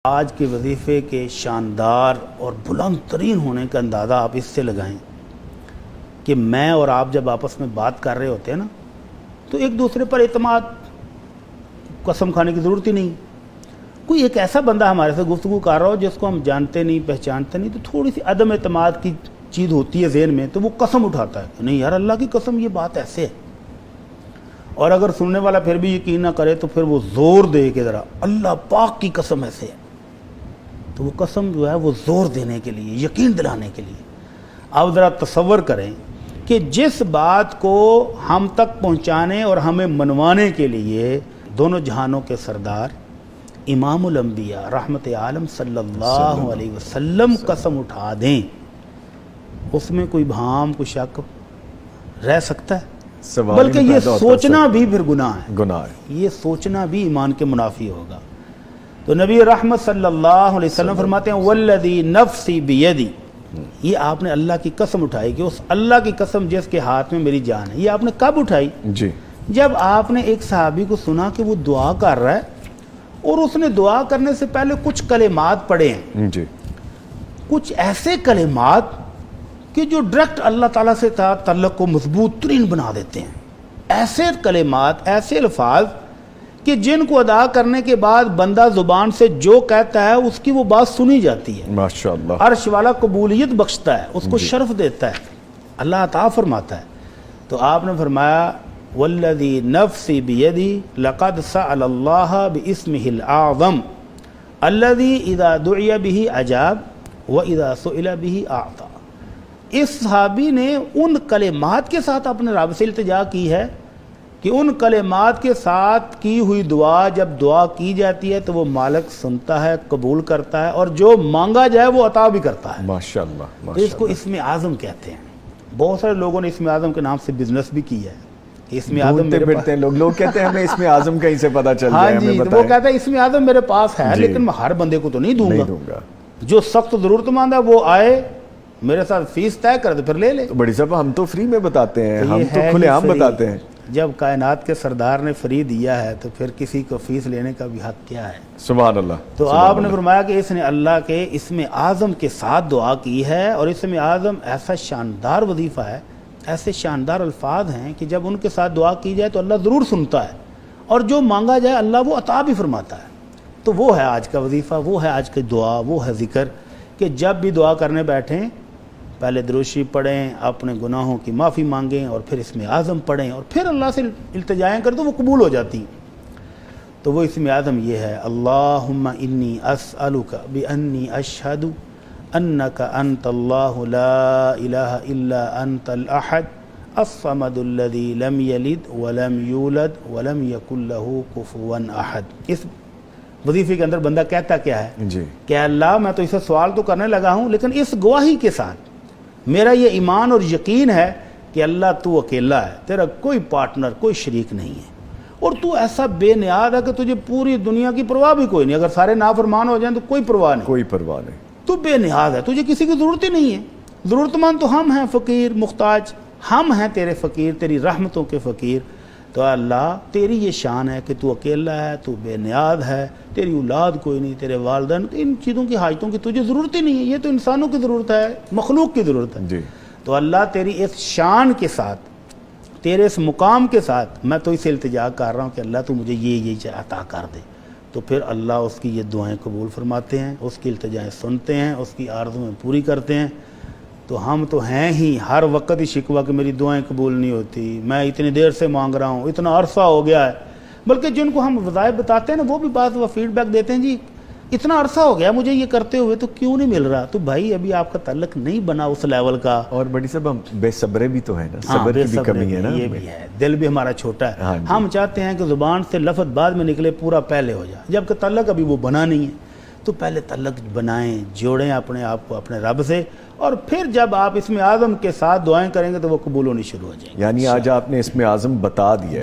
آج کے وظیفے کے شاندار اور بلند ترین ہونے کا اندازہ آپ اس سے لگائیں کہ میں اور آپ جب آپس میں بات کر رہے ہوتے ہیں نا تو ایک دوسرے پر اعتماد، قسم کھانے کی ضرورت ہی نہیں. کوئی ایک ایسا بندہ ہمارے سے گفتگو کر رہا ہو جس کو ہم جانتے نہیں پہچانتے نہیں تو تھوڑی سی عدم اعتماد کی چیز ہوتی ہے ذہن میں، تو وہ قسم اٹھاتا ہے کہ نہیں یار اللہ کی قسم یہ بات ایسے ہے. اور اگر سننے والا پھر بھی یقین نہ کرے تو پھر وہ زور دے کے ذرا اللہ پاک کی قسم ایسے ہے، تو وہ قسم جو ہے وہ زور دینے کے لیے، یقین دلانے کے لیے. آپ ذرا تصور کریں کہ جس بات کو ہم تک پہنچانے اور ہمیں منوانے کے لیے دونوں جہانوں کے سردار امام الانبیاء رحمت عالم صلی اللہ علیہ وسلم قسم اٹھا دیں، اس میں کوئی بھام کوئی شک رہ سکتا ہے؟ بلکہ یہ سوچنا بھی پھر گناہ ہے، یہ سوچنا بھی ایمان کے منافی ہوگا. تو نبی رحمت صلی اللہ علیہ وسلم فرماتے ہیں والذی نفسی بیدی، یہ آپ نے اللہ کی قسم اٹھائی کہ اس اللہ کی قسم جس کے ہاتھ میں میری جان ہے. یہ آپ نے کب اٹھائی؟ جب آپ نے ایک صحابی کو سنا کہ وہ دعا کر رہا ہے اور اس نے دعا کرنے سے پہلے کچھ کلمات پڑھے ہیں، کچھ ایسے کلمات کہ جو ڈائریکٹ اللہ تعالیٰ سے تعلق کو مضبوط ترین بنا دیتے ہیں. ایسے کلمات، ایسے الفاظ کہ جن کو ادا کرنے کے بعد بندہ زبان سے جو کہتا ہے اس کی وہ بات سنی جاتی ہے. ماشاءاللہ. عرش والا قبولیت بخشتا ہے، اس کو شرف دیتا ہے، اللہ عطا فرماتا ہے. تو آپ نے فرمایا والذی نفسی بیدی لقد سأل اللہ باسمہ الاعظم الذی اذا دعی بہ اجاب واذا سئل بہ اعطا. اس صحابی نے ان کلمات کے ساتھ اپنے رب سے التجا کی ہے کہ ان کلمات کے ساتھ کی ہوئی دعا جب دعا کی جاتی ہے تو وہ مالک سنتا ہے، قبول کرتا ہے، اور جو مانگا جائے وہ عطا بھی کرتا ہے. ماشاءاللہ. تو اس کو اسم اعظم کہتے ہیں. بہت سارے لوگوں نے اسم اعظم کے نام سے بزنس بھی کی ہے. اسم اعظم پھرتے لوگ کہتے ہیں ہمیں اسم اعظم کہیں سے پتہ چل جائے. ہاں جی، وہ کہتا ہے اسم اعظم میرے پاس ہے لیکن میں ہر بندے کو تو نہیں دوں گا. جو سخت ضرورت مند ہے وہ آئے میرے ساتھ فیس طے کر دے پھر لے لے. بڑی صاحب ہم تو فری میں بتاتے ہیں، ہم تو کھلے عام بتاتے ہیں. جب کائنات کے سردار نے فری دیا ہے تو پھر کسی کو فیس لینے کا بھی حق کیا ہے؟ سبحان اللہ. تو آپ نے فرمایا کہ اس نے اللہ کے اسم اعظم کے ساتھ دعا کی ہے، اور اسم اعظم ایسا شاندار وظیفہ ہے، ایسے شاندار الفاظ ہیں کہ جب ان کے ساتھ دعا کی جائے تو اللہ ضرور سنتا ہے، اور جو مانگا جائے اللہ وہ عطا بھی فرماتا ہے. تو وہ ہے آج کا وظیفہ، وہ ہے آج کی دعا، وہ ہے ذکر کہ جب بھی دعا کرنے بیٹھیں پہلے درود شریف پڑھیں، اپنے گناہوں کی معافی مانگیں، اور پھر اسم اعظم پڑھیں، اور پھر اللہ سے التجائیں کریں تو وہ قبول ہو جاتی ہیں. تو وہ اسم اعظم یہ ہے اللہم انی اسألک بانی اشہد انک انت اللہ لا الہ الا انت الاحد الصمد الذی لم یلد ولم یولد ولم یکن لہ کفوا احد. اس وظیفے کے اندر بندہ کہتا کیا ہے کہ اللہ میں تو اسے سوال تو کرنے لگا ہوں لیکن اس گواہی کے ساتھ میرا یہ ایمان اور یقین ہے کہ اللہ تو اکیلا ہے، تیرا کوئی پارٹنر کوئی شریک نہیں ہے، اور تو ایسا بے نیاز ہے کہ تجھے پوری دنیا کی پرواہ بھی کوئی نہیں. اگر سارے نافرمان ہو جائیں تو کوئی پرواہ نہیں، تو بے نیاز ہے، تجھے کسی کی ضرورت ہی نہیں ہے. ضرورت مند تو ہم ہیں، فقیر محتاج ہم ہیں، تیرے فقیر، تیری رحمتوں کے فقیر. تو اللہ تیری یہ شان ہے کہ تو اکیلا ہے، تو بے نیاز ہے، تیری اولاد کوئی نہیں، تیرے والدین، ان چیزوں کی حاجتوں کی تجھے ضرورت ہی نہیں ہے، یہ تو انسانوں کی ضرورت ہے، مخلوق کی ضرورت ہے. تو اللہ تیری اس شان کے ساتھ، تیرے اس مقام کے ساتھ میں تو اسے التجا کر رہا ہوں کہ اللہ تو مجھے یہ عطا کر دے. تو پھر اللہ اس کی یہ دعائیں قبول فرماتے ہیں، اس کی التجائیں سنتے ہیں، اس کی آرزویں پوری کرتے ہیں. تو ہم تو ہیں ہی ہر وقت ہی شکوہ کہ میری دعائیں قبول نہیں ہوتی، میں اتنی دیر سے مانگ رہا ہوں، اتنا عرصہ ہو گیا ہے. بلکہ جن کو ہم وظائف بتاتے ہیں نا وہ بھی بعض وہ فیڈ بیک دیتے ہیں جی اتنا عرصہ ہو گیا مجھے یہ کرتے ہوئے تو کیوں نہیں مل رہا. تو بھائی ابھی آپ کا تعلق نہیں بنا اس لیول کا. اور بڑی صاحب ہم بے صبرے بھی تو ہیں نا، صبر کی بھی کمی ہے نا، یہ بھی ہے، دل بھی ہمارا چھوٹا ہے. ہم چاہتے ہیں کہ زبان سے لفظ بعد میں نکلے پورا پہلے ہو جائے، جبکہ تعلق ابھی وہ بنا نہیں ہے. تو پہلے تعلق بنائیں، جوڑیں اپنے آپ کو اپنے رب سے، اور پھر جب آپ اسم اعظم کے ساتھ دعائیں کریں گے تو وہ قبول ہونی شروع ہو جائیں گی. یعنی آج آپ نے اسم اعظم بتا دیا.